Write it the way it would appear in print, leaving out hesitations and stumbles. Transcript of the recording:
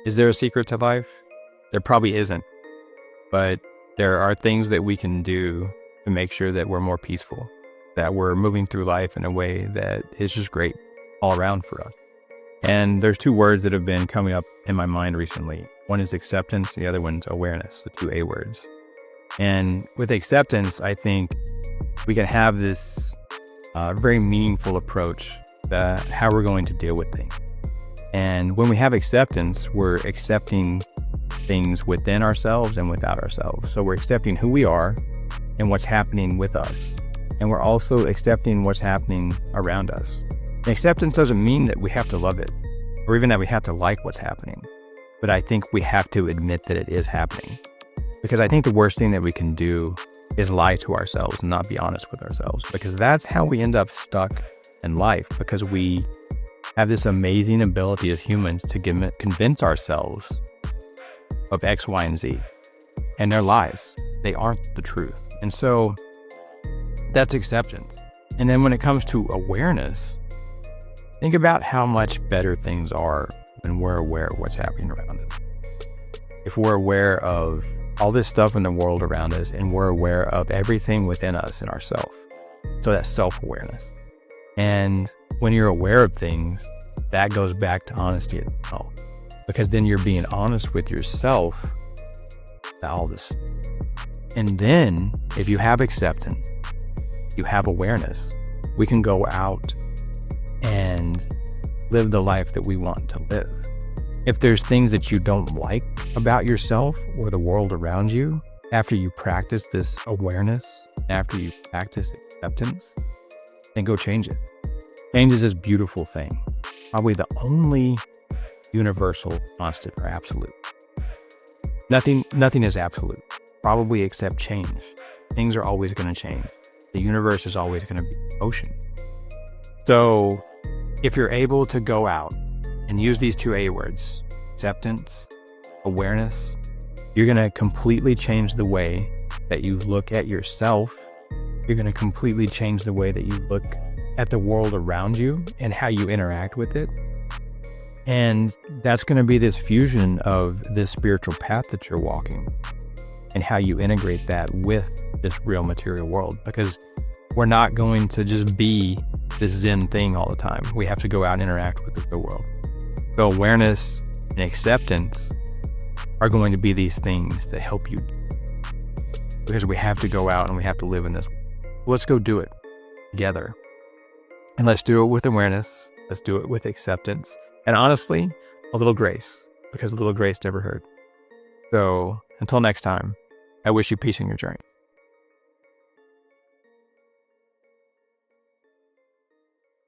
Is there a secret to life? There probably isn't, but there are things that we can do to make sure that we're more peaceful, that we're moving through life in a way that is just great all around for us. And there's two words that have been coming up in my mind recently. One is acceptance, the other one's awareness, the two A words. And with acceptance, I think we can have this very meaningful approach to how we're going to deal with things. And when we have acceptance, we're accepting things within ourselves and without ourselves. So we're accepting who we are and what's happening with us. And we're also accepting what's happening around us. And acceptance doesn't mean that we have to love it or even that we have to like what's happening. But I think we have to admit that it is happening. Because I think the worst thing that we can do is lie to ourselves and not be honest with ourselves. Because that's how we end up stuck in life. Because we have this amazing ability as humans to convince ourselves of X, Y, and Z. And they're lies. They aren't the truth. And so that's acceptance. And then when it comes to awareness, think about how much better things are when we're aware of what's happening around us. If we're aware of all this stuff in the world around us and we're aware of everything within us and ourselves. So that's self-awareness. And when you're aware of things, that goes back to honesty itself. Because then you're being honest with yourself about all this. And then if you have acceptance, you have awareness, we can go out and live the life that we want to live. If there's things that you don't like about yourself or the world around you, after you practice this awareness, after you practice acceptance, then go change it. Change is this beautiful thing, probably the only universal constant or absolute. Nothing is absolute, probably except change. Things are always going to change. The universe is always going to be ocean. So if you're able to go out and use these two A words, acceptance, awareness, you're going to completely change the way that you look at yourself. You're going to completely change the way that you look at the world around you and how you interact with it. And that's going to be this fusion of this spiritual path that you're walking and how you integrate that with this real material world. Because we're not going to just be this Zen thing all the time. We have to go out and interact with the real world. So awareness and acceptance are going to be these things that help you, because we have to go out and we have to live in this. Let's go do it together. And let's do it with awareness. Let's do it with acceptance. And honestly, a little grace, because a little grace never hurt. So until next time, I wish you peace in your journey.